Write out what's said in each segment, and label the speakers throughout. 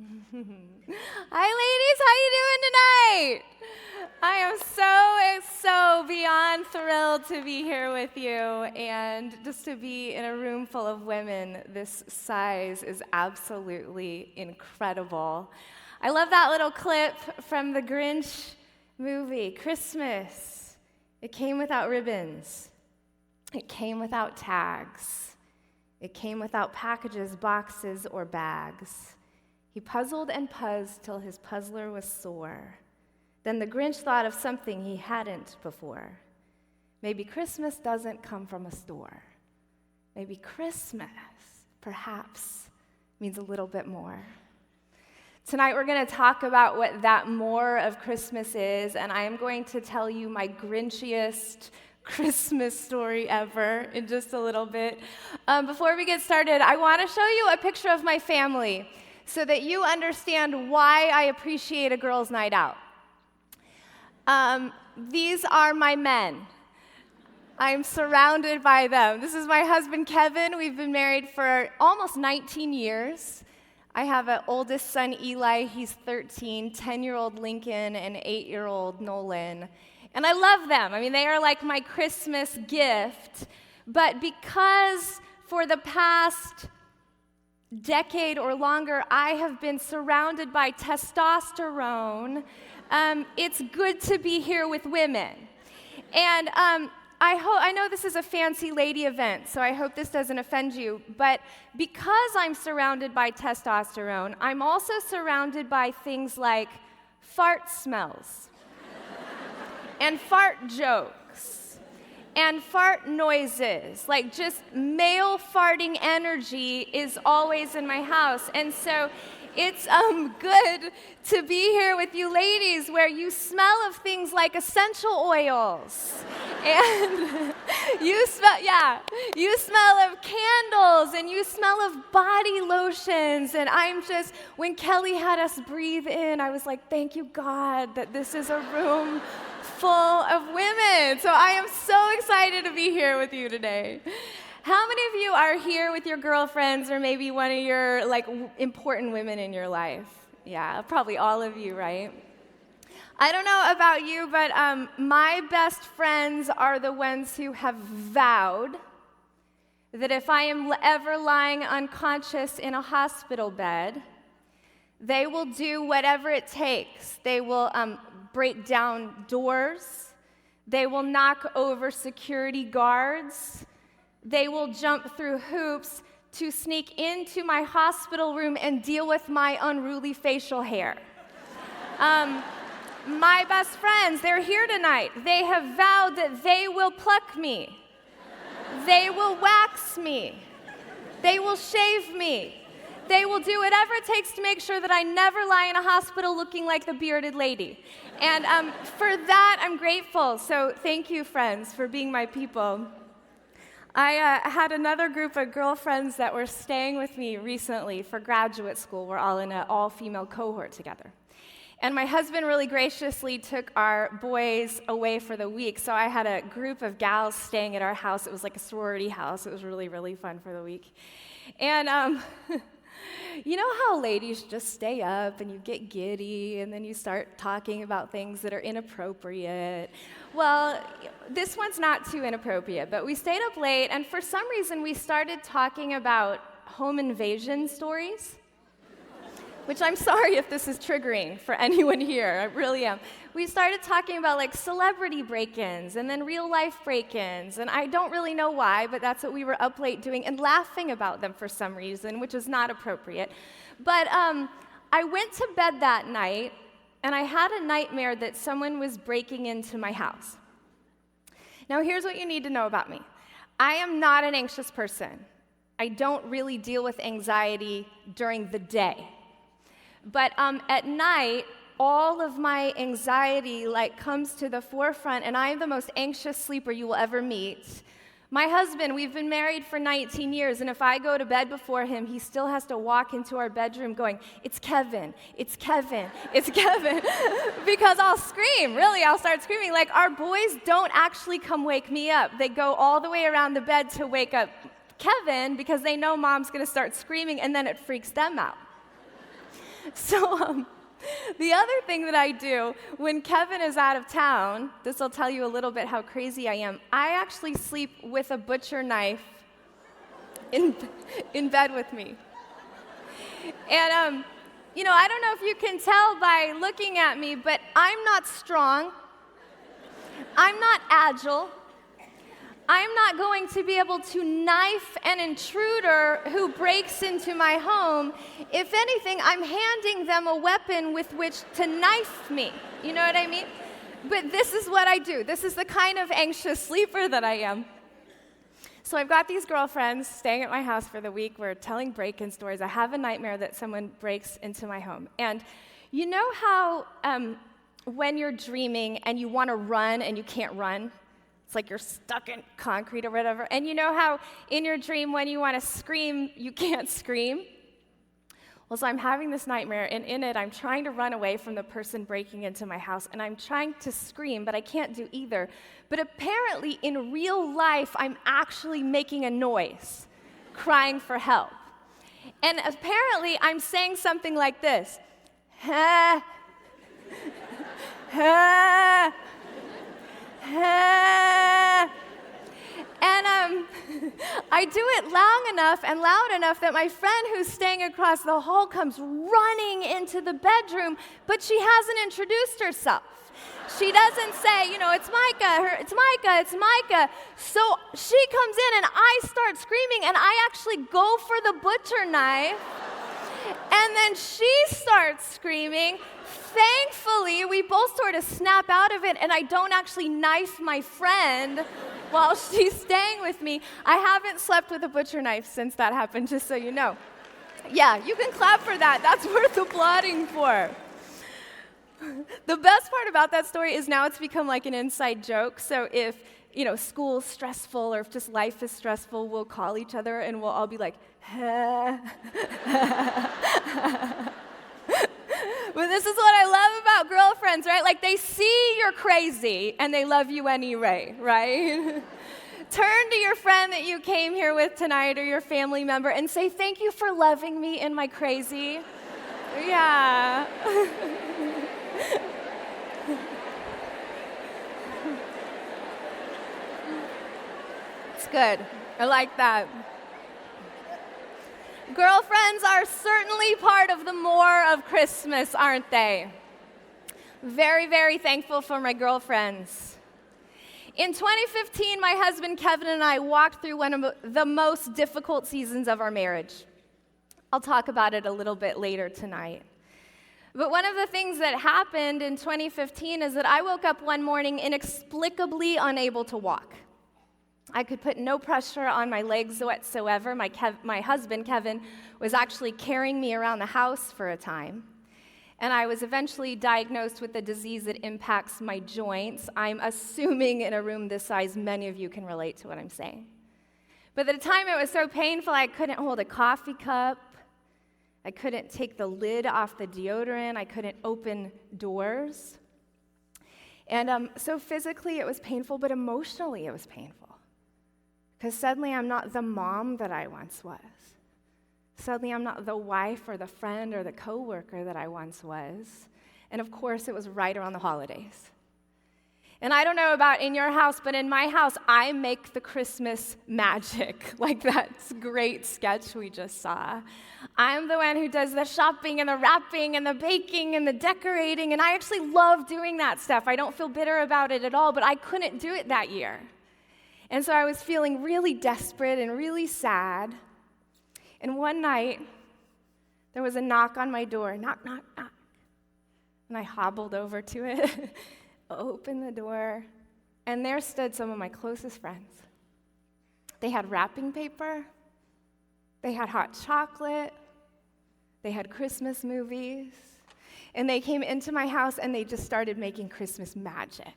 Speaker 1: Hi, ladies. How you doing tonight? I am so beyond thrilled to be here with you, and just to be in a room full of women this size is absolutely incredible. I love that little clip from the Grinch movie, Christmas. It came without ribbons. It came without tags. It came without packages, boxes, or bags. He puzzled and puzzled till his puzzler was sore. Then the Grinch thought of something he hadn't before. Maybe Christmas doesn't come from a store. Maybe Christmas, perhaps, means a little bit more. Tonight we're going to talk about what that more of Christmas is, and I am going to tell you my Grinchiest Christmas story ever in just a little bit. Before we get started, I want to show you a picture of my family so that you understand why I appreciate a girls' night out. These are my men. I'm surrounded by them. This is my husband, Kevin. We've been married for almost 19 years. I have an oldest son, Eli. He's 13, 10-year-old Lincoln, and 8-year-old Nolan. And I love them. I mean, they are like my Christmas gift. But because for the past decade or longer, I have been surrounded by testosterone, it's good to be here with women. And I know this is a fancy lady event, so I hope this doesn't offend you, but because I'm surrounded by testosterone, I'm also surrounded by things like fart smells, and fart jokes, and fart noises. Like, just male farting energy is always in my house. And so it's good to be here with you ladies, where you smell of things like essential oils, and you smell of candles, and you smell of body lotions. And when Kelly had us breathe in, I was like, thank you, God, that this is a room full of women. So I am so excited to be here with you today. How many of you are here with your girlfriends or maybe one of your important women in your life? Yeah, probably all of you, right? I don't know about you, but my best friends are the ones who have vowed that if I am ever lying unconscious in a hospital bed, they will do whatever it takes. They will break down doors. They will knock over security guards. They will jump through hoops to sneak into my hospital room and deal with my unruly facial hair. My best friends, they're here tonight. They have vowed that they will pluck me. They will wax me. They will shave me. They will do whatever it takes to make sure that I never lie in a hospital looking like the bearded lady. And for that, I'm grateful. So thank you, friends, for being my people. I had another group of girlfriends that were staying with me recently for graduate school. We're all in an all-female cohort together. And my husband really graciously took our boys away for the week, so I had a group of gals staying at our house. It was like a sorority house. It was really, really fun for the week. And you know how ladies just stay up and you get giddy and then you start talking about things that are inappropriate? Well, this one's not too inappropriate, but we stayed up late, and for some reason we started talking about home invasion stories, which I'm sorry if this is triggering for anyone here. I really am. We started talking about celebrity break-ins and then real-life break-ins, and I don't really know why, but that's what we were up late doing, and laughing about them for some reason, which is not appropriate. But I went to bed that night, and I had a nightmare that someone was breaking into my house. Now, here's what you need to know about me. I am not an anxious person. I don't really deal with anxiety during the day. But at night, all of my anxiety comes to the forefront, and I am the most anxious sleeper you will ever meet. My husband, we've been married for 19 years, and if I go to bed before him, he still has to walk into our bedroom going, "It's Kevin, it's Kevin, it's Kevin," because I'll scream, really, I'll start screaming. Our boys don't actually come wake me up. They go all the way around the bed to wake up Kevin because they know mom's gonna start screaming, and then it freaks them out. So the other thing that I do when Kevin is out of town, this will tell you a little bit how crazy I am, I actually sleep with a butcher knife in bed with me. And, I don't know if you can tell by looking at me, but I'm not strong. I'm not agile. I'm not going to be able to knife an intruder who breaks into my home. If anything, I'm handing them a weapon with which to knife me. You know what I mean? But this is what I do. This is the kind of anxious sleeper that I am. So I've got these girlfriends staying at my house for the week. We're telling break-in stories. I have a nightmare that someone breaks into my home. And you know how when you're dreaming and you want to run and you can't run? It's like you're stuck in concrete or whatever. And you know how in your dream when you want to scream, you can't scream? Well, so I'm having this nightmare, and in it, I'm trying to run away from the person breaking into my house, and I'm trying to scream, but I can't do either. But apparently, in real life, I'm actually making a noise, crying for help. And apparently, I'm saying something like this. Ha, ha, ha. And I do it long enough and loud enough that my friend who's staying across the hall comes running into the bedroom, but she hasn't introduced herself. She doesn't say, it's Micah, it's Micah, it's Micah. So she comes in and I start screaming, and I actually go for the butcher knife. And then she starts screaming. Thankfully, we both sort of snap out of it, and I don't actually knife my friend while she's staying with me. I haven't slept with a butcher knife since that happened, just so you know. Yeah, you can clap for that. That's worth applauding for. The best part about that story is now it's become like an inside joke. So if, school's stressful or if just life is stressful, we'll call each other and we'll all be like, ha. But this is what I love about girlfriends, right? Like, they see you're crazy and they love you anyway, right? Turn to your friend that you came here with tonight or your family member and say, thank you for loving me in my crazy. Yeah. It's good. I like that. Girlfriends are certainly part of the more of Christmas, aren't they? Very, very thankful for my girlfriends. In 2015, my husband Kevin and I walked through one of the most difficult seasons of our marriage. I'll talk about it a little bit later tonight. But one of the things that happened in 2015 is that I woke up one morning inexplicably unable to walk. I could put no pressure on my legs whatsoever. My husband, Kevin, was actually carrying me around the house for a time. And I was eventually diagnosed with a disease that impacts my joints. I'm assuming in a room this size, many of you can relate to what I'm saying. But at the time, it was so painful, I couldn't hold a coffee cup. I couldn't take the lid off the deodorant. I couldn't open doors. And so physically, it was painful, but emotionally, it was painful. Because suddenly I'm not the mom that I once was. Suddenly I'm not the wife or the friend or the coworker that I once was. And of course, it was right around the holidays. And I don't know about in your house, but in my house, I make the Christmas magic, like that great sketch we just saw. I'm the one who does the shopping and the wrapping and the baking and the decorating, and I actually love doing that stuff. I don't feel bitter about it at all, but I couldn't do it that year. And so I was feeling really desperate and really sad. And one night, there was a knock on my door. Knock, knock, knock. And I hobbled over to it, opened the door, and there stood some of my closest friends. They had wrapping paper. They had hot chocolate. They had Christmas movies. And they came into my house, and they just started making Christmas magic.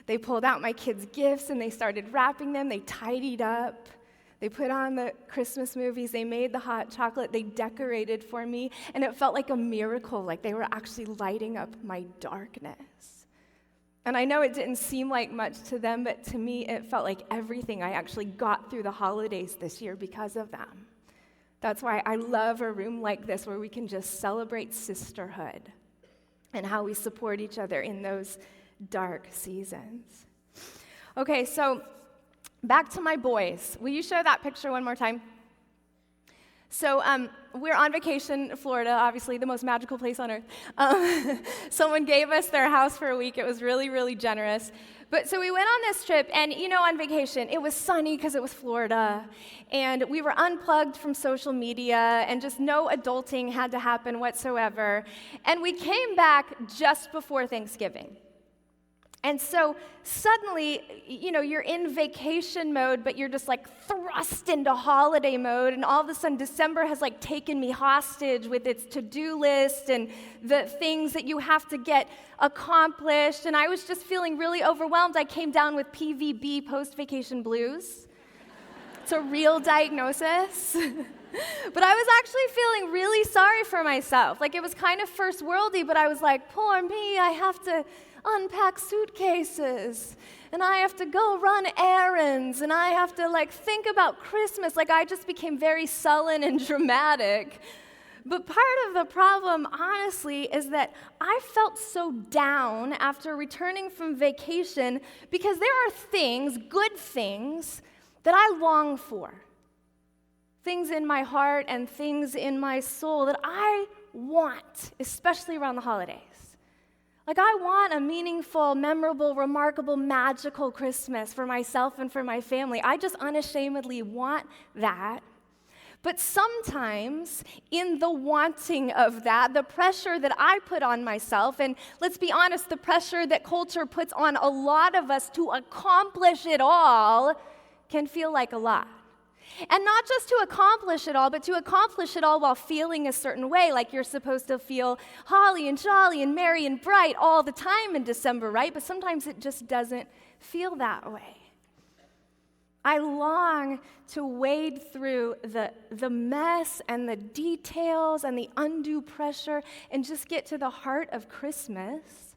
Speaker 1: They pulled out my kids' gifts and they started wrapping them. They tidied up. They put on the Christmas movies. They made the hot chocolate. They decorated for me. And it felt like a miracle, like they were actually lighting up my darkness. And I know it didn't seem like much to them, but to me, it felt like everything. I actually got through the holidays this year because of them. That's why I love a room like this where we can just celebrate sisterhood and how we support each other in those dark seasons. Okay, so back to my boys. Will you show that picture one more time? So we're on vacation in Florida, obviously the most magical place on earth. Someone gave us their house for a week. It was really, really generous. But so we went on this trip, and on vacation, it was sunny because it was Florida, and we were unplugged from social media, and just no adulting had to happen whatsoever. And we came back just before Thanksgiving. And so suddenly, you're in vacation mode, but you're just like thrust into holiday mode. And all of a sudden, December has like taken me hostage with its to-do list and the things that you have to get accomplished. And I was just feeling really overwhelmed. I came down with PVB, post-vacation blues. It's a real diagnosis. But I was actually feeling really sorry for myself. Like, it was kind of first worldy, but I was like, poor me, I have to unpack suitcases, and I have to go run errands, and I have to think about Christmas. I just became very sullen and dramatic. But part of the problem, honestly, is that I felt so down after returning from vacation because there are things, good things, that I long for. Things in my heart and things in my soul that I want, especially around the holidays. I want a meaningful, memorable, remarkable, magical Christmas for myself and for my family. I just unashamedly want that. But sometimes, in the wanting of that, the pressure that I put on myself, and let's be honest, the pressure that culture puts on a lot of us to accomplish it all, can feel like a lot. And not just to accomplish it all, but to accomplish it all while feeling a certain way, like you're supposed to feel holly and jolly and merry and bright all the time in December, right? But sometimes it just doesn't feel that way. I long to wade through the mess and the details and the undue pressure and just get to the heart of Christmas,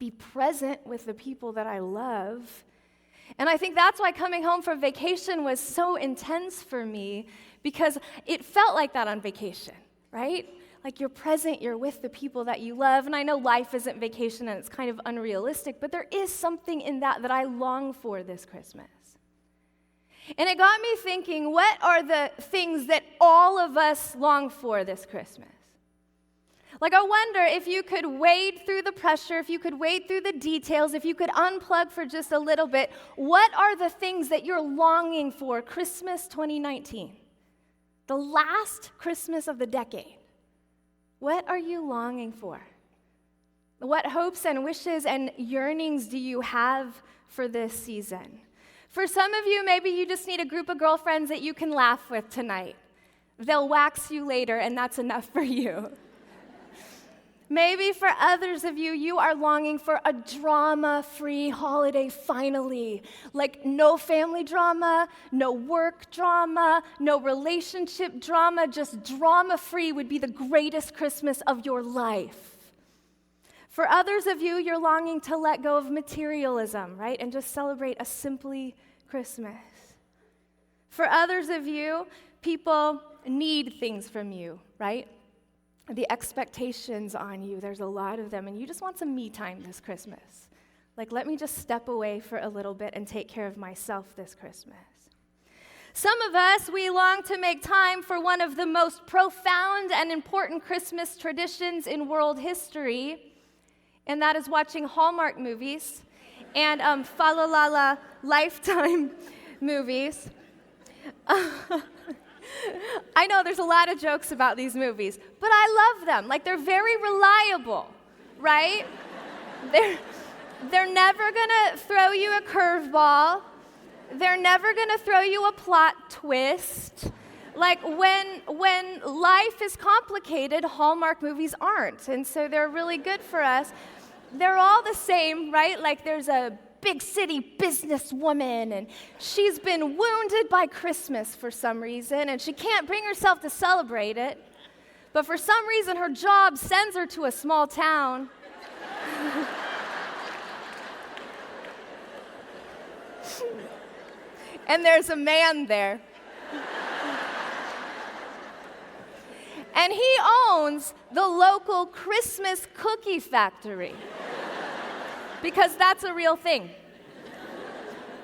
Speaker 1: be present with the people that I love. And I think that's why coming home from vacation was so intense for me, because it felt like that on vacation, right? Like you're present, you're with the people that you love. And I know life isn't vacation and it's kind of unrealistic, but there is something in that I long for this Christmas. And it got me thinking, what are the things that all of us long for this Christmas? I wonder if you could wade through the pressure, if you could wade through the details, if you could unplug for just a little bit, what are the things that you're longing for Christmas 2019? The last Christmas of the decade. What are you longing for? What hopes and wishes and yearnings do you have for this season? For some of you, maybe you just need a group of girlfriends that you can laugh with tonight. They'll wax you later, and that's enough for you. Maybe for others of you, you are longing for a drama-free holiday finally. No family drama, no work drama, no relationship drama, just drama-free would be the greatest Christmas of your life. For others of you, you're longing to let go of materialism, right? And just celebrate a simply Christmas. For others of you, people need things from you, right? The expectations on you, there's a lot of them, and you just want some me time this Christmas. Let me just step away for a little bit and take care of myself this Christmas. Some of us, we long to make time for one of the most profound and important Christmas traditions in world history, and that is watching Hallmark movies and fa-la-la-la Lifetime movies. I know there's a lot of jokes about these movies, but I love them. They're very reliable, right? They're never gonna throw you a curveball. They're never gonna throw you a plot twist. When life is complicated, Hallmark movies aren't, and so they're really good for us. They're all the same, right? There's a big city businesswoman, and she's been wounded by Christmas for some reason, and she can't bring herself to celebrate it. But for some reason, her job sends her to a small town. And there's a man there. And he owns the local Christmas cookie factory. Because that's a real thing.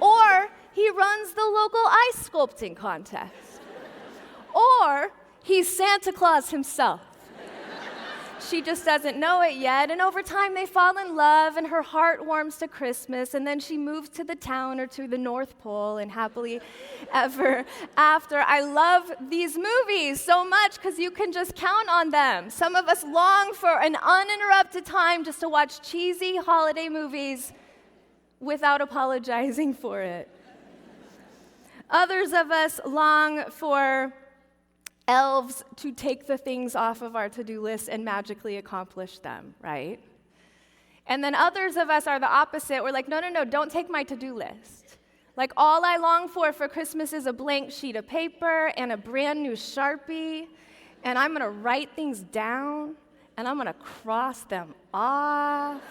Speaker 1: Or he runs the local ice sculpting contest. Or he's Santa Claus himself. She just doesn't know it yet, and over time they fall in love, and her heart warms to Christmas, and then she moves to the town or to the North Pole, and happily ever after. I love these movies so much because you can just count on them. Some of us long for an uninterrupted time just to watch cheesy holiday movies without apologizing for it. Others of us long for elves to take the things off of our to-do list and magically accomplish them, right? And then others of us are the opposite. We're like, no, don't take my to-do list. Like, all I long for Christmas is a blank sheet of paper and a brand new Sharpie, and I'm going to write things down, and I'm going to cross them off,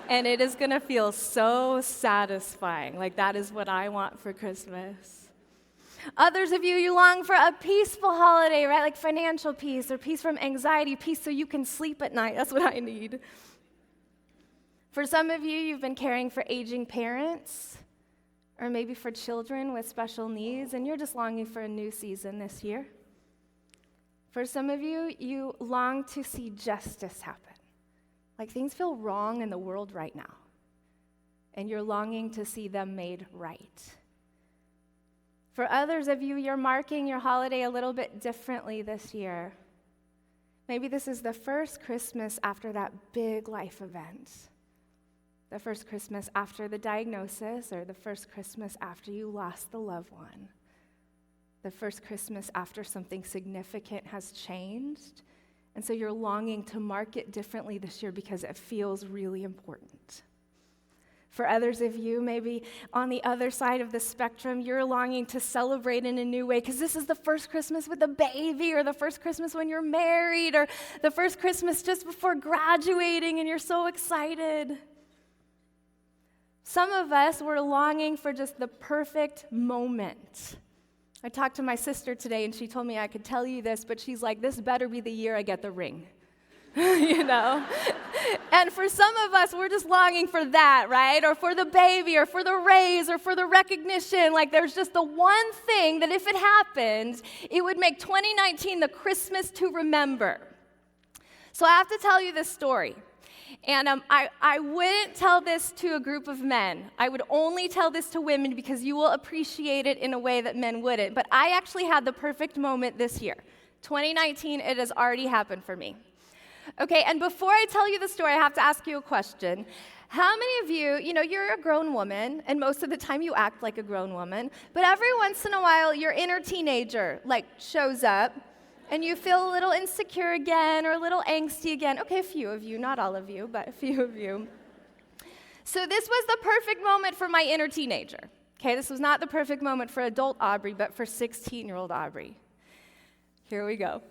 Speaker 1: and it is going to feel so satisfying. Like, that is what I want for Christmas. Others of you long for a peaceful holiday, right? Like financial peace or peace from anxiety, peace so you can sleep at night. That's what I need. For some of you, you've been caring for aging parents or maybe for children with special needs, and you're just longing for a new season this year. For some of you, you long to see justice happen. Like things feel wrong in the world right now, and you're longing to see them made right. For others of you, you're marking your holiday a little bit differently this year. Maybe this is the first Christmas after that big life event. The first Christmas after the diagnosis, or the first Christmas after you lost the loved one. The first Christmas after something significant has changed. And so you're longing to mark it differently this year because it feels really important. For others of you, maybe on the other side of the spectrum, you're longing to celebrate in a new way because this is the first Christmas with a baby, or the first Christmas when you're married, or the first Christmas just before graduating, and you're so excited. Some of us were longing for just the perfect moment. I talked to my sister today, and she told me I could tell you this, but she's like, this better be the year I get the ring. You know? And for some of us, we're just longing for that, right? Or for the baby, or for the raise, or for the recognition. Like there's just the one thing that if it happened, it would make 2019 the Christmas to remember. So I have to tell you this story. And I wouldn't tell this to a group of men. I would only tell this to women because you will appreciate it in a way that men wouldn't. But I actually had the perfect moment this year. 2019, it has already happened for me. Okay, and before I tell you the story, I have to ask you a question. How many of you, you're a grown woman, and most of the time you act like a grown woman, but every once in a while your inner teenager, shows up, and you feel a little insecure again, or a little angsty again? Okay, a few of you, not all of you, but a few of you. So this was the perfect moment for my inner teenager. Okay, this was not the perfect moment for adult Aubrey, but for 16-year-old Aubrey. Here we go.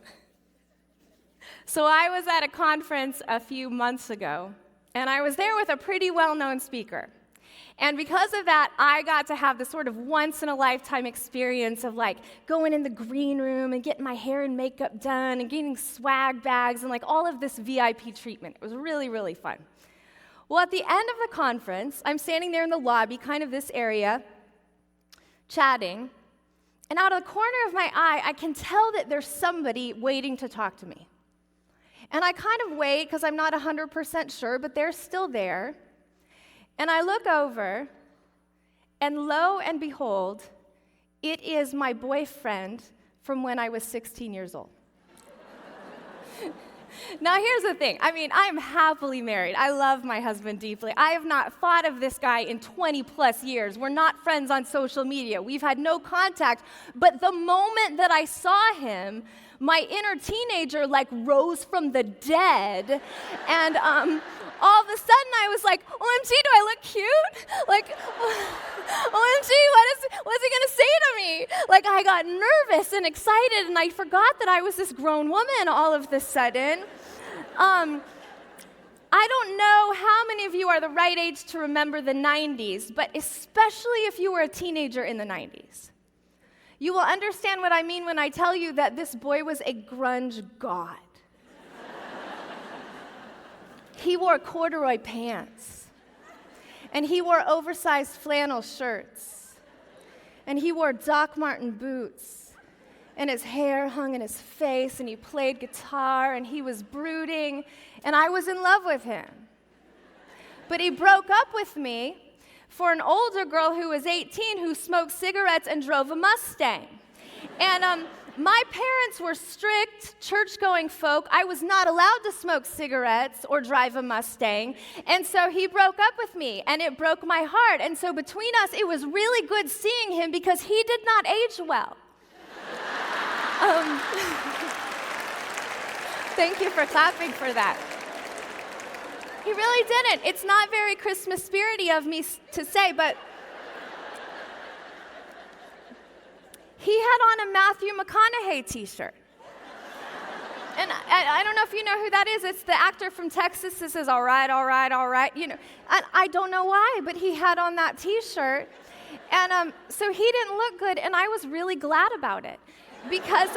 Speaker 1: So I was at a conference a few months ago, and I was there with a pretty well-known speaker. And because of that, I got to have this sort of once-in-a-lifetime experience of going in the green room and getting my hair and makeup done and getting swag bags and all of this VIP treatment. It was really, really fun. Well, at the end of the conference, I'm standing there in the lobby, kind of this area, chatting, and out of the corner of my eye, I can tell that there's somebody waiting to talk to me. And I kind of wait because I'm not 100% sure, but they're still there. And I look over, and lo and behold, it is my boyfriend from when I was 16 years old. Now, here's the thing. I am happily married. I love my husband deeply. I have not thought of this guy in 20-plus years. We're not friends on social media. We've had no contact. But the moment that I saw him, my inner teenager rose from the dead, and all of a sudden I was like, OMG, do I look cute? OMG, what's he gonna say to me? I got nervous and excited, and I forgot that I was this grown woman all of a sudden. I don't know how many of you are the right age to remember the 90s, but especially if you were a teenager in the 90s. You will understand what I mean when I tell you that this boy was a grunge god. He wore corduroy pants, and he wore oversized flannel shirts, and he wore Doc Marten boots, and his hair hung in his face, and he played guitar, and he was brooding, and I was in love with him. But he broke up with me for an older girl who was 18 who smoked cigarettes and drove a Mustang. And my parents were strict, church-going folk. I was not allowed to smoke cigarettes or drive a Mustang. And so he broke up with me, and it broke my heart. And so between us, it was really good seeing him because he did not age well. Thank you for clapping for that. He really didn't. It's not very Christmas spirity of me to say, but he had on a Matthew McConaughey t-shirt. And I don't know if you know who that is. It's the actor from Texas that says, all right, all right, all right. You know, and I don't know why, but he had on that t-shirt. And so he didn't look good, and I was really glad about it because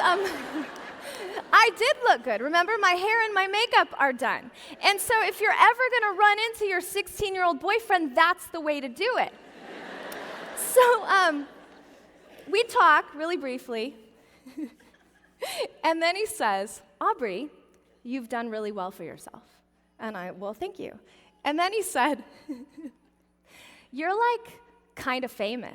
Speaker 1: I did look good. Remember, my hair and my makeup are done. And so if you're ever going to run into your 16-year-old boyfriend, that's the way to do it. So we talk really briefly, and then he says, Aubrey, you've done really well for yourself. And well, thank you. And then he said, you're like kind of famous.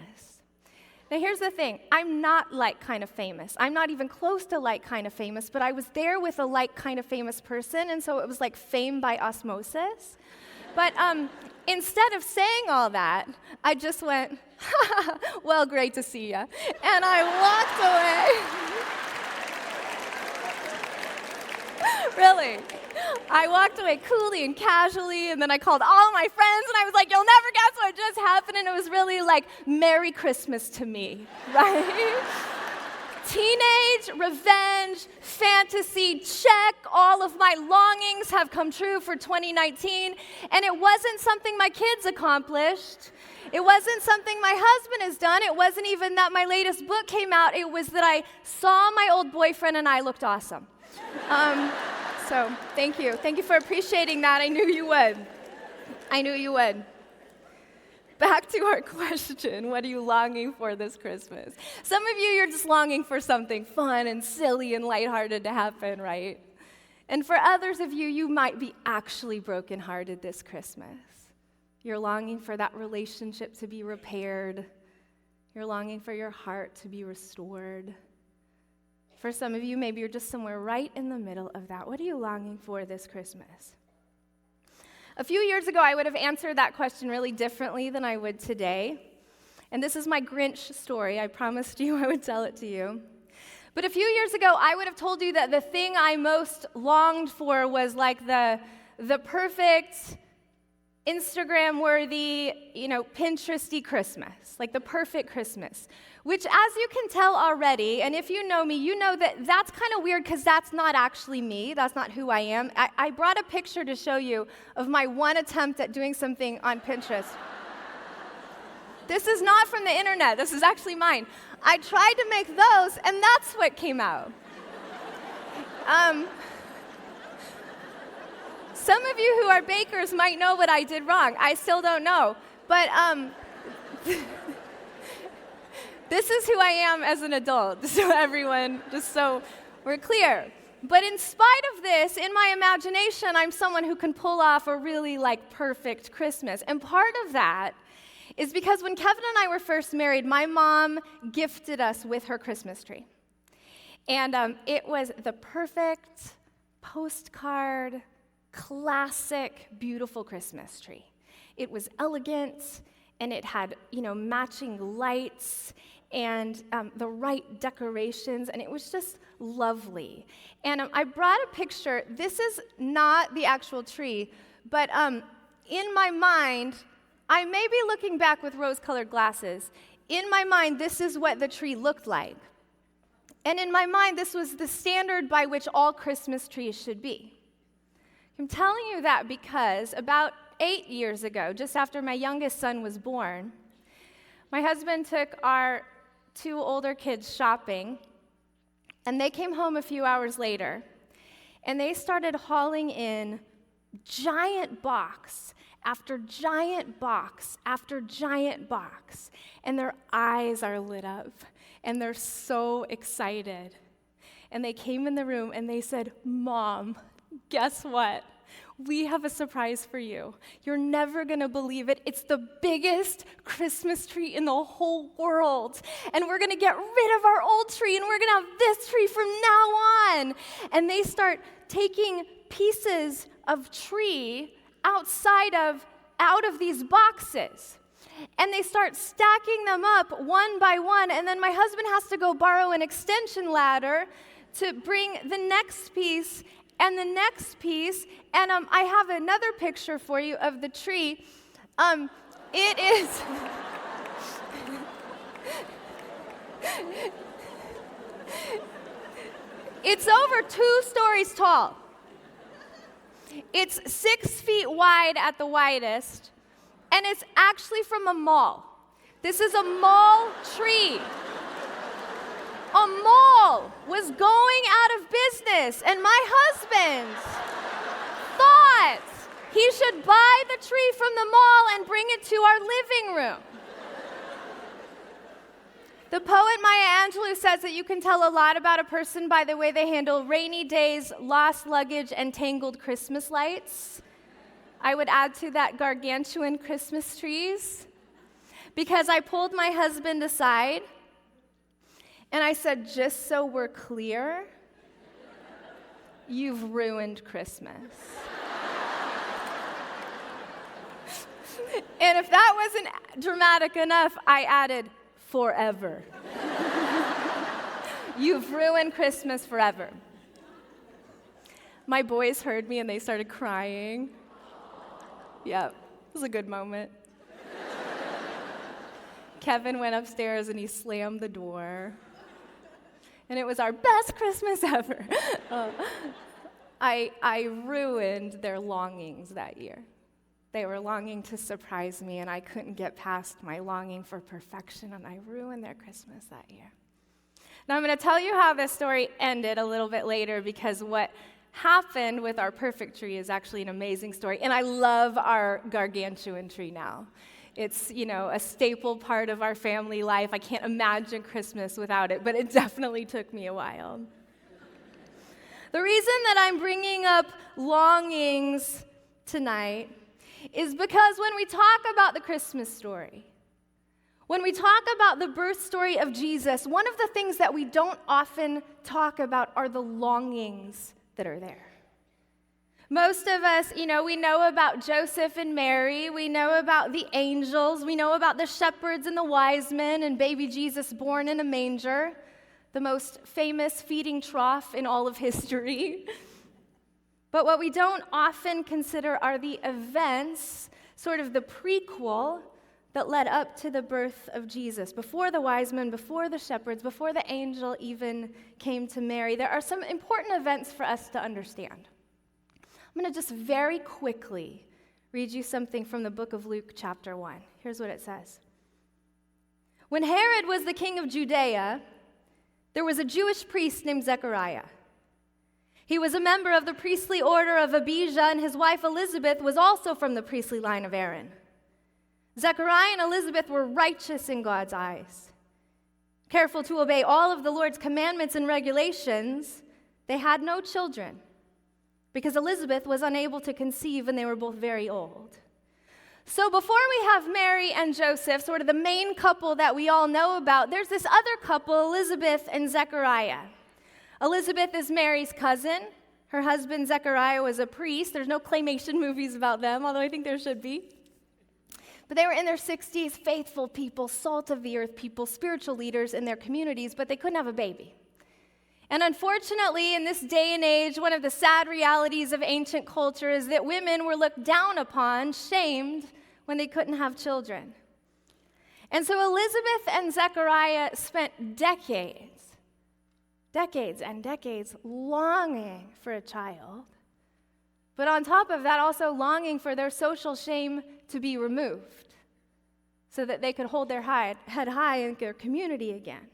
Speaker 1: Now, here's the thing. I'm not like kind of famous. I'm not even close to like kind of famous, but I was there with a like kind of famous person, and so it was like fame by osmosis. But instead of saying all that, I just went, well, great to see ya. And I walked away. Really. I walked away coolly and casually, and then I called all my friends, and I was like, you'll never guess what just happened, and it was really like Merry Christmas to me, right? Teenage, revenge, fantasy, check. All of my longings have come true for 2019, and it wasn't something my kids accomplished. It wasn't something my husband has done. It wasn't even that my latest book came out. It was that I saw my old boyfriend, and I looked awesome. So thank you. Thank you for appreciating that. I knew you would. I knew you would. Back to our question, what are you longing for this Christmas? Some of you, you're just longing for something fun and silly and lighthearted to happen, right? And for others of you, you might be actually brokenhearted this Christmas. You're longing for that relationship to be repaired. You're longing for your heart to be restored. For some of you, maybe you're just somewhere right in the middle of that. What are you longing for this Christmas? A few years ago, I would have answered that question really differently than I would today. And this is my Grinch story. I promised you I would tell it to you. But a few years ago, I would have told you that the thing I most longed for was like the perfect Instagram-worthy, Pinteresty Christmas, like the perfect Christmas, which, as you can tell already, and if you know me, you know that that's kind of weird because that's not actually me. That's not who I am. I brought a picture to show you of my one attempt at doing something on Pinterest. This is not from the internet. This is actually mine. I tried to make those, and that's what came out. Some of you who are bakers might know what I did wrong. I still don't know. But this is who I am as an adult, so everyone, just so we're clear. But in spite of this, in my imagination, I'm someone who can pull off a really perfect Christmas. And part of that is because when Kevin and I were first married, my mom gifted us with her Christmas tree. And it was the perfect postcard, classic, beautiful Christmas tree. It was elegant, and it had, matching lights and the right decorations, and it was just lovely. And I brought a picture. This is not the actual tree, but in my mind, I may be looking back with rose-colored glasses. In my mind, this is what the tree looked like. And in my mind, this was the standard by which all Christmas trees should be. I'm telling you that because about 8 years ago, just after my youngest son was born, my husband took our 2 older kids shopping, and they came home a few hours later, and they started hauling in giant box after giant box after giant box, and their eyes are lit up, and they're so excited. And they came in the room, and they said, "Mom, guess what? We have a surprise for you. You're never going to believe it. It's the biggest Christmas tree in the whole world. And we're going to get rid of our old tree, and we're going to have this tree from now on." And they start taking pieces of tree out of these boxes. And they start stacking them up one by one. And then my husband has to go borrow an extension ladder to bring the next piece and the next piece, and I have another picture for you of the tree. It is, it's over 2 stories tall. It's 6 feet wide at the widest, and it's actually from a mall. This is a mall tree. A mall was going out of business, and my husband thought he should buy the tree from the mall and bring it to our living room. The poet Maya Angelou says that you can tell a lot about a person by the way they handle rainy days, lost luggage, and tangled Christmas lights. I would add to that gargantuan Christmas trees, because I pulled my husband aside and I said, "Just so we're clear, you've ruined Christmas." And if that wasn't dramatic enough, I added, "Forever." You've ruined Christmas forever. My boys heard me and they started crying. Yeah, it was a good moment. Kevin went upstairs and he slammed the door. And it was our best Christmas ever. I ruined their longings that year. They were longing to surprise me, and I couldn't get past my longing for perfection, and I ruined their Christmas that year. Now, I'm going to tell you how this story ended a little bit later, because what happened with our perfect tree is actually an amazing story, and I love our gargantuan tree now. It's, a staple part of our family life. I can't imagine Christmas without it, but it definitely took me a while. The reason that I'm bringing up longings tonight is because when we talk about the Christmas story, when we talk about the birth story of Jesus, one of the things that we don't often talk about are the longings that are there. Most of us, we know about Joseph and Mary. We know about the angels. We know about the shepherds and the wise men and baby Jesus born in a manger, the most famous feeding trough in all of history. But what we don't often consider are the events, sort of the prequel, that led up to the birth of Jesus. Before the wise men, before the shepherds, before the angel even came to Mary, there are some important events for us to understand. I'm going to just very quickly read you something from the book of Luke, chapter 1. Here's what it says. When Herod was the king of Judea, there was a Jewish priest named Zechariah. He was a member of the priestly order of Abijah, and his wife Elizabeth was also from the priestly line of Aaron. Zechariah and Elizabeth were righteous in God's eyes. Careful to obey all of the Lord's commandments and regulations, they had no children, because Elizabeth was unable to conceive, and they were both very old. So before we have Mary and Joseph, sort of the main couple that we all know about, there's this other couple, Elizabeth and Zechariah. Elizabeth is Mary's cousin. Her husband, Zechariah, was a priest. There's no claymation movies about them, although I think there should be. But they were in their 60s, faithful people, salt of the earth people, spiritual leaders in their communities, but they couldn't have a baby. And unfortunately, in this day and age, one of the sad realities of ancient culture is that women were looked down upon, shamed, when they couldn't have children. And so Elizabeth and Zechariah spent decades and decades longing for a child, but on top of that, also longing for their social shame to be removed. so that they could hold their head high in their community again.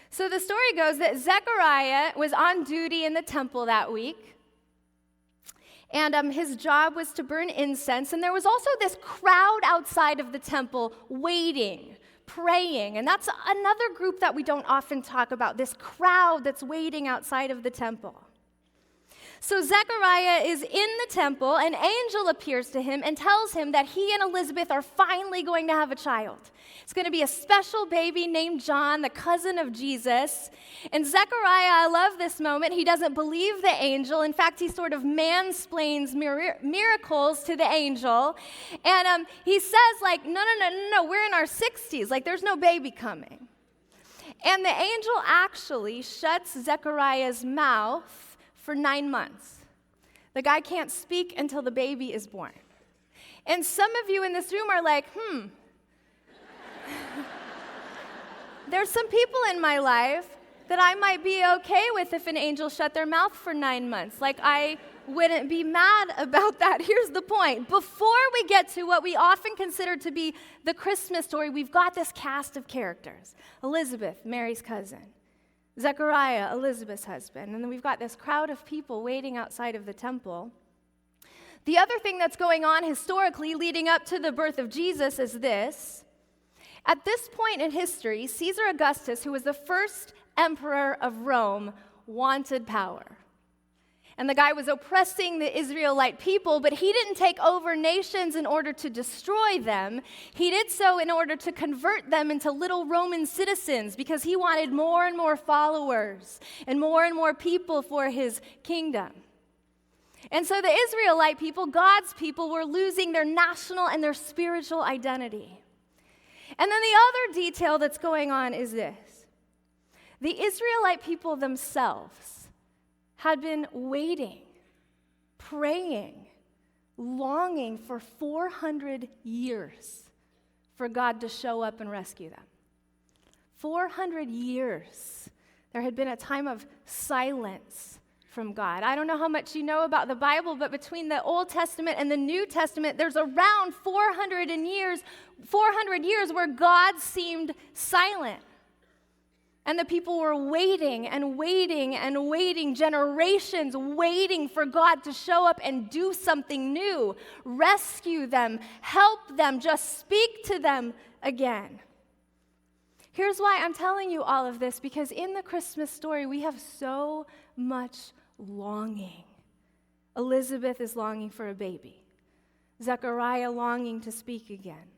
Speaker 1: So the story goes that Zechariah was on duty in the temple that week, and his job was to burn incense, and there was also this crowd outside of the temple waiting, praying, and that's another group that we don't often talk about, this crowd that's waiting outside of the temple. So Zechariah is in the temple, an angel appears to him and tells him that he and Elizabeth are finally going to have a child. It's going to be a special baby named John, the cousin of Jesus. And Zechariah, I love this moment, he doesn't believe the angel. In fact, he sort of mansplains miracles to the angel. And he says, no, we're in our 60s. There's no baby coming. And the angel actually shuts Zechariah's mouth for 9 months. The guy can't speak until the baby is born. And some of you in this room are like, There's some people in my life that I might be okay with if an angel shut their mouth for 9 months. I wouldn't be mad about that. Here's the point. Before we get to what we often consider to be the Christmas story, we've got this cast of characters. Elizabeth, Mary's cousin. Zechariah, Elizabeth's husband. And then we've got this crowd of people waiting outside of the temple. The other thing that's going on historically leading up to the birth of Jesus is this. At this point in history, Caesar Augustus, who was the first emperor of Rome, wanted power. And the guy was oppressing the Israelite people, but he didn't take over nations in order to destroy them. He did so in order to convert them into little Roman citizens because he wanted more and more followers and more people for his kingdom. And so the Israelite people, God's people, were losing their national and their spiritual identity. And then the other detail that's going on is this. The Israelite people themselves had been waiting, praying, longing for 400 years for God to show up and rescue them. 400 years. There had been a time of silence from God. I don't know how much you know about the Bible, but between the Old Testament and the New Testament, there's around 400 years where God seemed silent. And the people were waiting and waiting and waiting, generations waiting for God to show up and do something new, rescue them, help them, just speak to them again. Here's why I'm telling you all of this, because in the Christmas story, we have so much longing. Elizabeth is longing for a baby. Zechariah longing to speak again.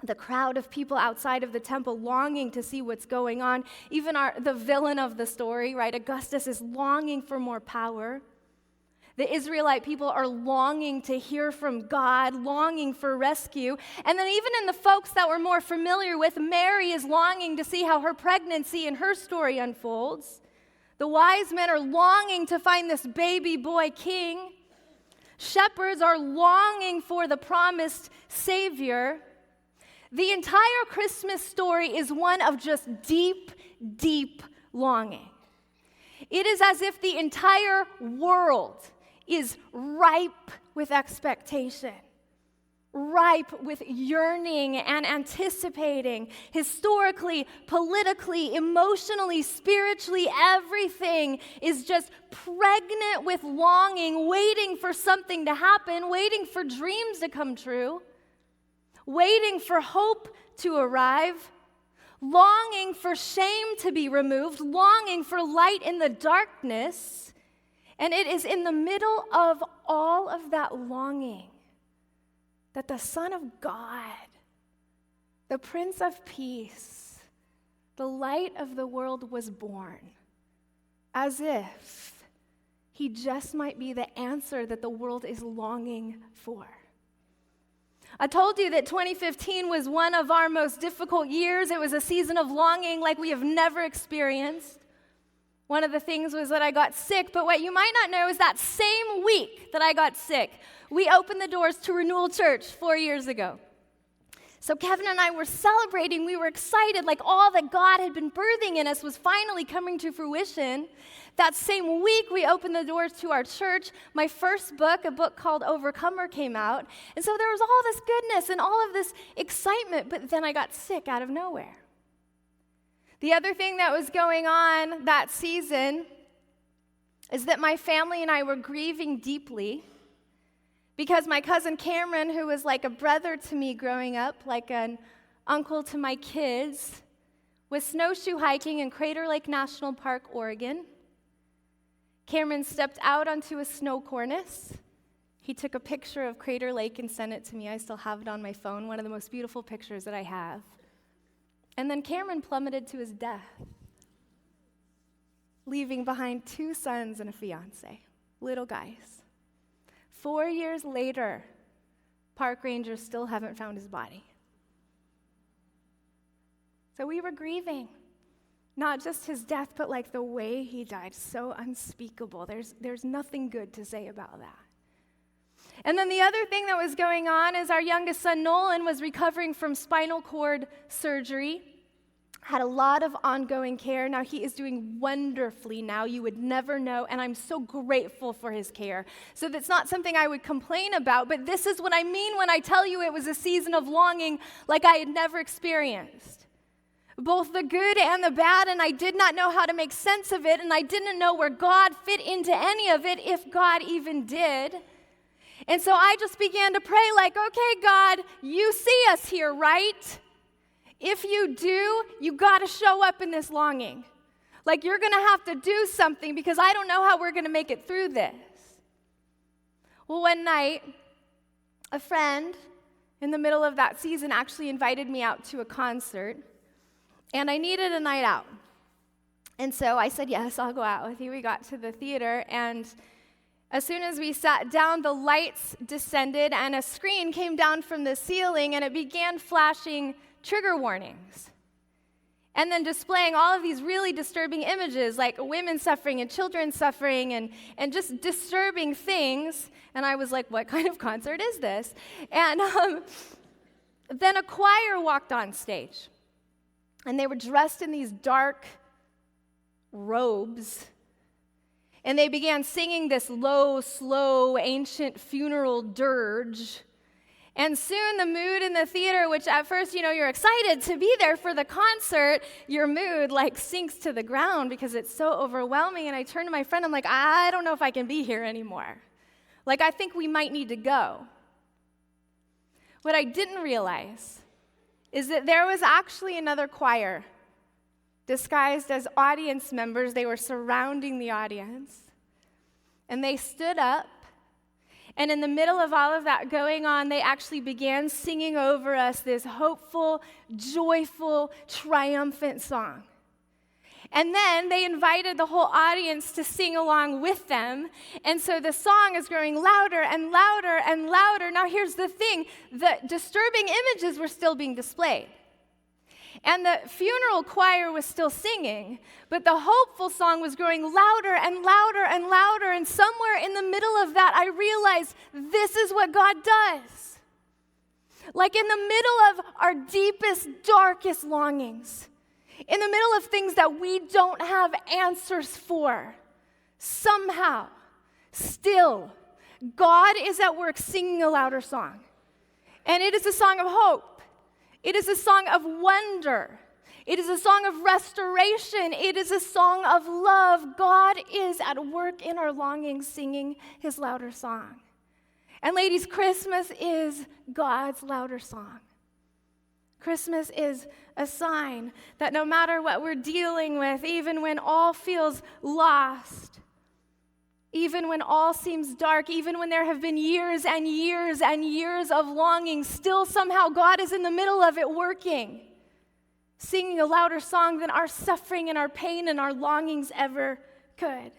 Speaker 1: The crowd of people outside of the temple longing to see what's going on. Even the villain of the story, right, Augustus, is longing for more power. The Israelite people are longing to hear from God, longing for rescue. And then even in the folks that we're more familiar with, Mary is longing to see how her pregnancy and her story unfolds. The wise men are longing to find this baby boy king. Shepherds are longing for the promised Savior. The entire Christmas story is one of just deep, deep longing. It is as if the entire world is ripe with expectation, ripe with yearning and anticipating. Historically, politically, emotionally, spiritually, everything is just pregnant with longing, waiting for something to happen, waiting for dreams to come true. Waiting for hope to arrive, longing for shame to be removed, longing for light in the darkness. And it is in the middle of all of that longing that the Son of God, the Prince of Peace, the light of the world was born, as if he just might be the answer that the world is longing for. I told you that 2015 was one of our most difficult years. It was a season of longing like we have never experienced. One of the things was that I got sick, but what you might not know is that same week that I got sick, we opened the doors to Renewal Church 4 years ago. So Kevin and I were celebrating. We were excited, like all that God had been birthing in us was finally coming to fruition. That same week, we opened the doors to our church. My first book, a book called Overcomer, came out. And so there was all this goodness and all of this excitement, but then I got sick out of nowhere. The other thing that was going on that season is that my family and I were grieving deeply because my cousin Cameron, who was like a brother to me growing up, like an uncle to my kids, was snowshoe hiking in Crater Lake National Park, Oregon. Cameron stepped out onto a snow cornice. He took a picture of Crater Lake and sent it to me. I still have it on my phone, one of the most beautiful pictures that I have. And then Cameron plummeted to his death, leaving behind 2 sons and a fiance, little guys. 4 years later, park rangers still haven't found his body. So we were grieving, not just his death, but like the way he died, so unspeakable. There's nothing good to say about that. And then the other thing that was going on is our youngest son, Nolan, was recovering from spinal cord surgery, had a lot of ongoing care. Now he is doing wonderfully now. You would never know, and I'm so grateful for his care. So that's not something I would complain about, but this is what I mean when I tell you it was a season of longing like I had never experienced. Both the good and the bad, and I did not know how to make sense of it, and I didn't know where God fit into any of it, if God even did. And so I just began to pray like, okay, God, you see us here, right? If you do, you got to show up in this longing. Like you're going to have to do something because I don't know how we're going to make it through this. Well, one night, a friend in the middle of that season actually invited me out to a concert, and I needed a night out. And so I said, yes, I'll go out with you. We got to the theater, and as soon as we sat down, the lights descended, and a screen came down from the ceiling, and it began flashing trigger warnings, and then displaying all of these really disturbing images, like women suffering and children suffering and just disturbing things. And I was like, what kind of concert is this? And then a choir walked on stage, and they were dressed in these dark robes, and they began singing this low, slow, ancient funeral dirge. And soon the mood in the theater, which at first, you're excited to be there for the concert, your mood like sinks to the ground because it's so overwhelming. And I turned to my friend, I'm like, I don't know if I can be here anymore. Like, I think we might need to go. What I didn't realize is that there was actually another choir disguised as audience members. They were surrounding the audience. And they stood up. And in the middle of all of that going on, they actually began singing over us this hopeful, joyful, triumphant song. And then they invited the whole audience to sing along with them. And so the song is growing louder and louder and louder. Now here's the thing, the disturbing images were still being displayed. And the funeral choir was still singing, but the hopeful song was growing louder and louder and louder, and somewhere in the middle of that, I realized this is what God does. Like in the middle of our deepest, darkest longings, in the middle of things that we don't have answers for, somehow, still, God is at work singing a louder song. And it is a song of hope. It is a song of wonder. It is a song of restoration. It is a song of love. God is at work in our longings, singing his louder song. And ladies, Christmas is God's louder song. Christmas is a sign that no matter what we're dealing with, even when all feels lost, even when all seems dark, even when there have been years and years and years of longing, still somehow God is in the middle of it working, singing a louder song than our suffering and our pain and our longings ever could.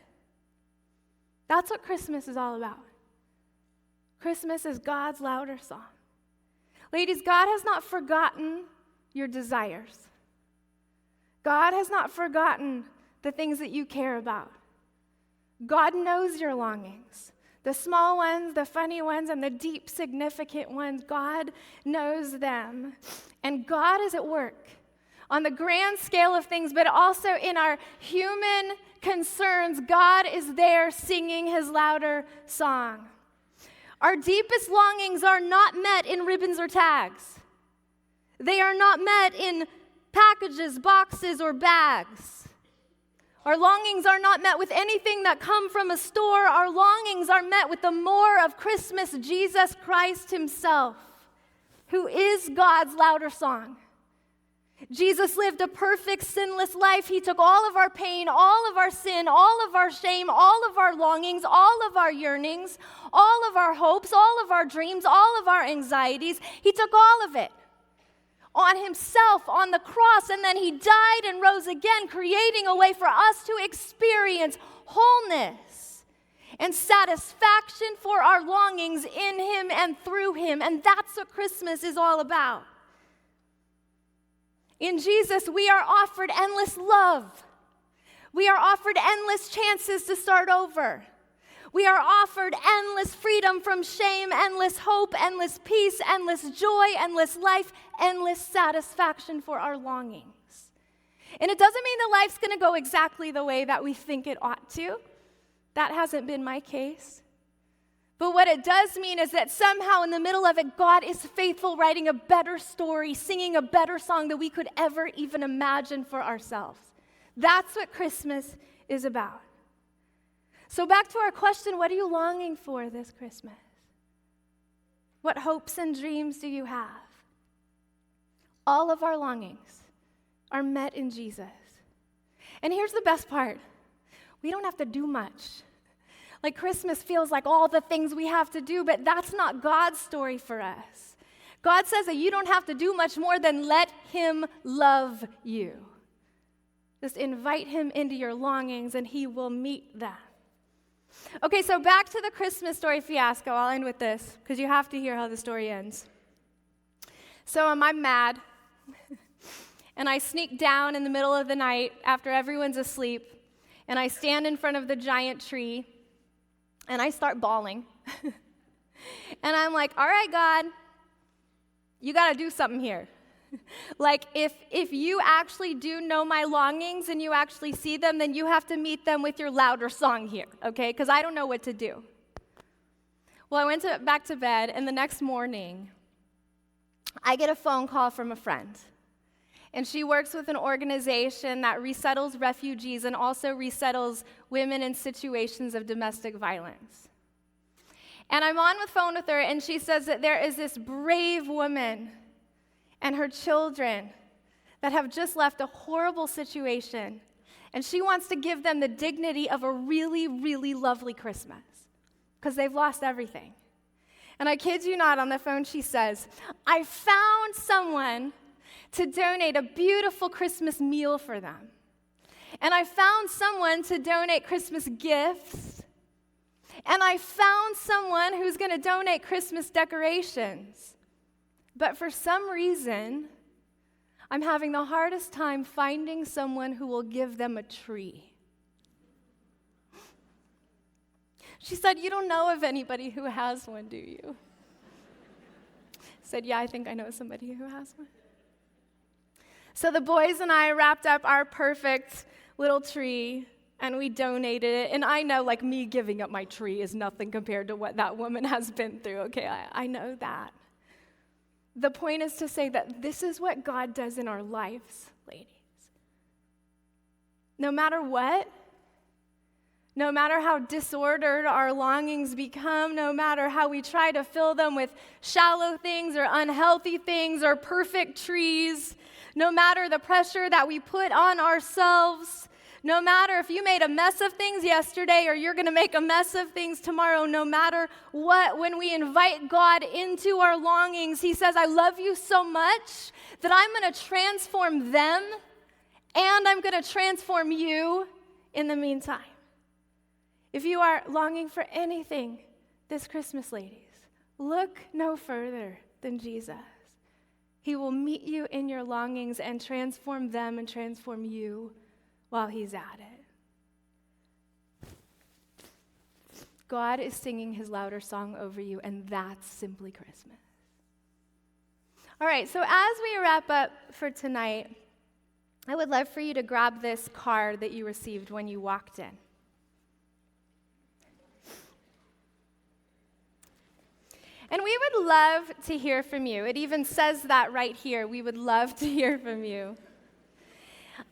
Speaker 1: That's what Christmas is all about. Christmas is God's louder song. Ladies, God has not forgotten your desires. God has not forgotten the things that you care about. God knows your longings, The small ones, the funny ones, and the deep, significant ones, God knows them. And God is at work on the grand scale of things, but also in our human concerns. God is there singing his louder song. Our deepest longings are not met in ribbons or tags. They are not met in packages, boxes, or bags. Our longings are not met with anything that come from a store. Our longings are met with the more of Christmas, Jesus Christ himself, who is God's louder song. Jesus lived a perfect, sinless life. He took all of our pain, all of our sin, all of our shame, all of our longings, all of our yearnings, all of our hopes, all of our dreams, all of our anxieties. He took all of it on himself on the cross, and then he died and rose again, creating a way for us to experience wholeness and satisfaction for our longings in him and through him. And that's what Christmas is all about. In Jesus, we are offered endless love. We are offered endless chances to start over. We are offered endless freedom from shame, endless hope, endless peace, endless joy, endless life, endless satisfaction for our longings. And it doesn't mean that life's going to go exactly the way that we think it ought to. That hasn't been my case. But what it does mean is that somehow in the middle of it, God is faithful, writing a better story, singing a better song than we could ever even imagine for ourselves. That's what Christmas is about. So back to our question, what are you longing for this Christmas? What hopes and dreams do you have? All of our longings are met in Jesus. And here's the best part. We don't have to do much. Like Christmas feels like all the things we have to do, but that's not God's story for us. God says that you don't have to do much more than let him love you. Just invite him into your longings and he will meet them. Okay, so back to the Christmas story fiasco. I'll end with this because you have to hear how the story ends. So I'm mad, and I sneak down in the middle of the night after everyone's asleep, and I stand in front of the giant tree, and I start bawling. And I'm like, all right, God, you got to do something here. Like, if you actually do know my longings and you actually see them, then you have to meet them with your louder song here, okay? Because I don't know what to do. Well, I went back to bed, and the next morning, I get a phone call from a friend. And she works with an organization that resettles refugees and also resettles women in situations of domestic violence. And I'm on the phone with her, and she says that there is this brave woman and her children that have just left a horrible situation, and she wants to give them the dignity of a really, really lovely Christmas because they've lost everything. And I kid you not, on the phone she says, I found someone to donate a beautiful Christmas meal for them. And I found someone to donate Christmas gifts. And I found someone who's going to donate Christmas decorations. But for some reason, I'm having the hardest time finding someone who will give them a tree. She said, you don't know of anybody who has one, do you? I said, yeah, I think I know somebody who has one. So the boys and I wrapped up our perfect little tree, and we donated it. And I know, like, me giving up my tree is nothing compared to what that woman has been through, okay? I know that. The point is to say that this is what God does in our lives, ladies. No matter what, no matter how disordered our longings become, no matter how we try to fill them with shallow things or unhealthy things or perfect trees, no matter the pressure that we put on ourselves, no matter if you made a mess of things yesterday or you're going to make a mess of things tomorrow, no matter what, when we invite God into our longings, he says, I love you so much that I'm going to transform them and I'm going to transform you in the meantime. If you are longing for anything this Christmas, ladies, look no further than Jesus. He will meet you in your longings and transform them and transform you while he's at it. God is singing his louder song over you, and that's simply Christmas. All right, so as we wrap up for tonight, I would love for you to grab this card that you received when you walked in. And we would love to hear from you. It even says that right here. We would love to hear from you.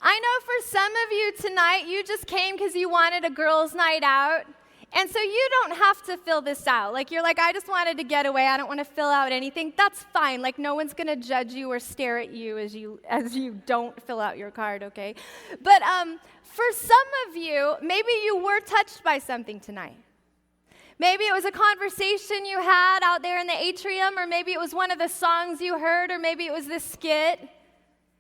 Speaker 1: I know for some of you tonight, you just came because you wanted a girls' night out. And so you don't have to fill this out. Like, you're like, I just wanted to get away. I don't want to fill out anything. That's fine. Like, no one's going to judge you or stare at you as you don't fill out your card, okay? But for some of you, maybe you were touched by something tonight. Maybe it was a conversation you had out there in the atrium, or maybe it was one of the songs you heard, or maybe it was this skit.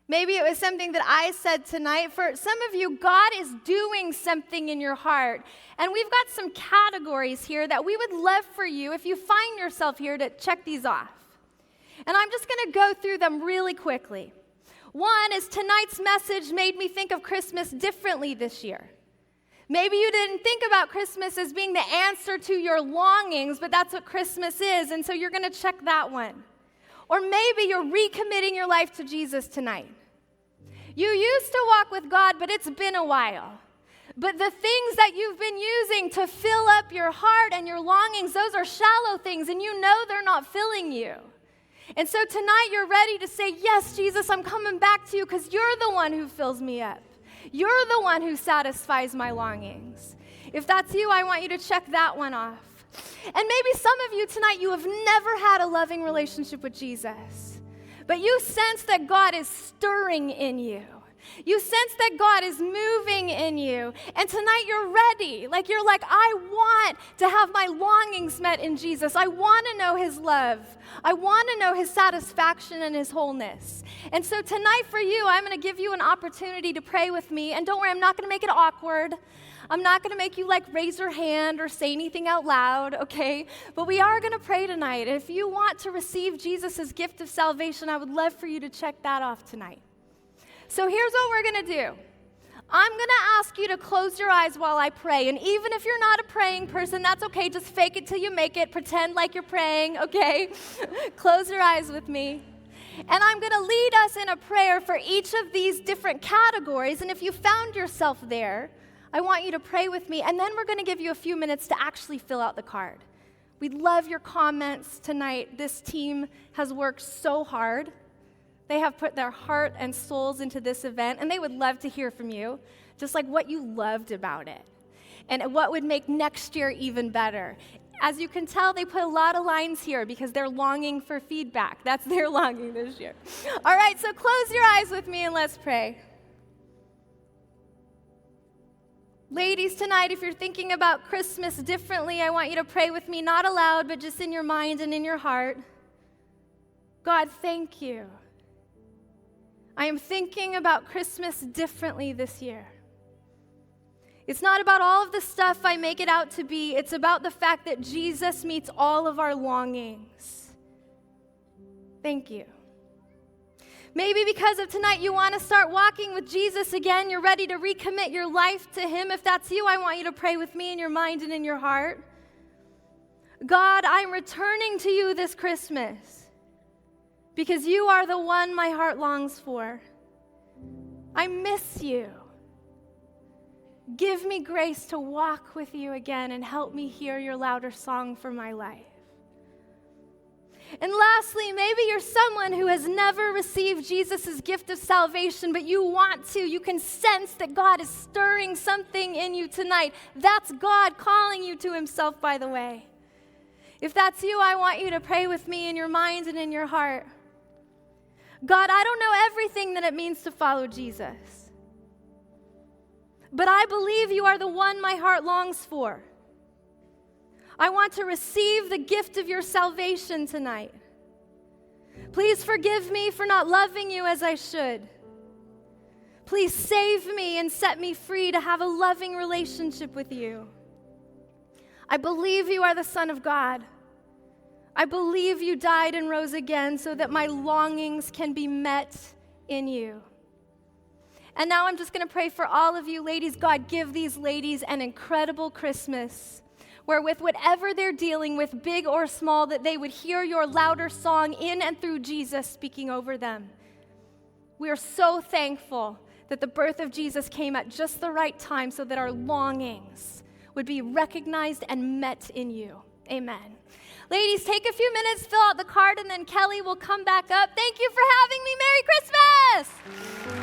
Speaker 1: Maybe it was something that I said tonight. For some of you, God is doing something in your heart. And we've got some categories here that we would love for you, if you find yourself here, to check these off. And I'm just going to go through them really quickly. One is, tonight's message made me think of Christmas differently this year. Maybe you didn't think about Christmas as being the answer to your longings, but that's what Christmas is, and so you're going to check that one. Or maybe you're recommitting your life to Jesus tonight. You used to walk with God, but it's been a while. But the things that you've been using to fill up your heart and your longings, those are shallow things, and you know they're not filling you. And so tonight you're ready to say, yes, Jesus, I'm coming back to you because you're the one who fills me up. You're the one who satisfies my longings. If that's you, I want you to check that one off. And maybe some of you tonight, you have never had a loving relationship with Jesus, but you sense that God is stirring in you. You sense that God is moving in you, and tonight you're ready. Like, you're like, I want to have my longings met in Jesus. I want to know his love. I want to know his satisfaction and his wholeness. And so tonight for you, I'm going to give you an opportunity to pray with me. And don't worry, I'm not going to make it awkward. I'm not going to make you raise your hand or say anything out loud, okay? But we are going to pray tonight. And if you want to receive Jesus' gift of salvation, I would love for you to check that off tonight. So here's what we're going to do. I'm going to ask you to close your eyes while I pray. And even if you're not a praying person, that's okay. Just fake it till you make it. Pretend like you're praying, okay? Close your eyes with me. And I'm going to lead us in a prayer for each of these different categories. And if you found yourself there, I want you to pray with me. And then we're going to give you a few minutes to actually fill out the card. We'd love your comments tonight. This team has worked so hard. They have put their heart and souls into this event, and they would love to hear from you, just like what you loved about it and what would make next year even better. As you can tell, they put a lot of lines here because they're longing for feedback. That's their longing this year. All right, so close your eyes with me and let's pray. Ladies, tonight, if you're thinking about Christmas differently, I want you to pray with me, not aloud, but just in your mind and in your heart. God, thank you. I am thinking about Christmas differently this year. It's not about all of the stuff I make it out to be. It's about the fact that Jesus meets all of our longings. Thank you. Maybe because of tonight you want to start walking with Jesus again. You're ready to recommit your life to him. If that's you, I want you to pray with me in your mind and in your heart. God, I'm returning to you this Christmas, because you are the one my heart longs for. I miss you. Give me grace to walk with you again and help me hear your louder song for my life. And lastly, maybe you're someone who has never received Jesus' gift of salvation, but you want to. You can sense that God is stirring something in you tonight. That's God calling you to himself, by the way. If that's you, I want you to pray with me in your mind and in your heart. God, I don't know everything that it means to follow Jesus, but I believe you are the one my heart longs for. I want to receive the gift of your salvation tonight. Please forgive me for not loving you as I should. Please save me and set me free to have a loving relationship with you. I believe you are the Son of God. I believe you died and rose again so that my longings can be met in you. And now I'm just going to pray for all of you ladies. God, give these ladies an incredible Christmas where with whatever they're dealing with, big or small, that they would hear your louder song in and through Jesus speaking over them. We are so thankful that the birth of Jesus came at just the right time so that our longings would be recognized and met in you. Amen. Ladies, take a few minutes, fill out the card, and then Kelly will come back up. Thank you for having me. Merry Christmas!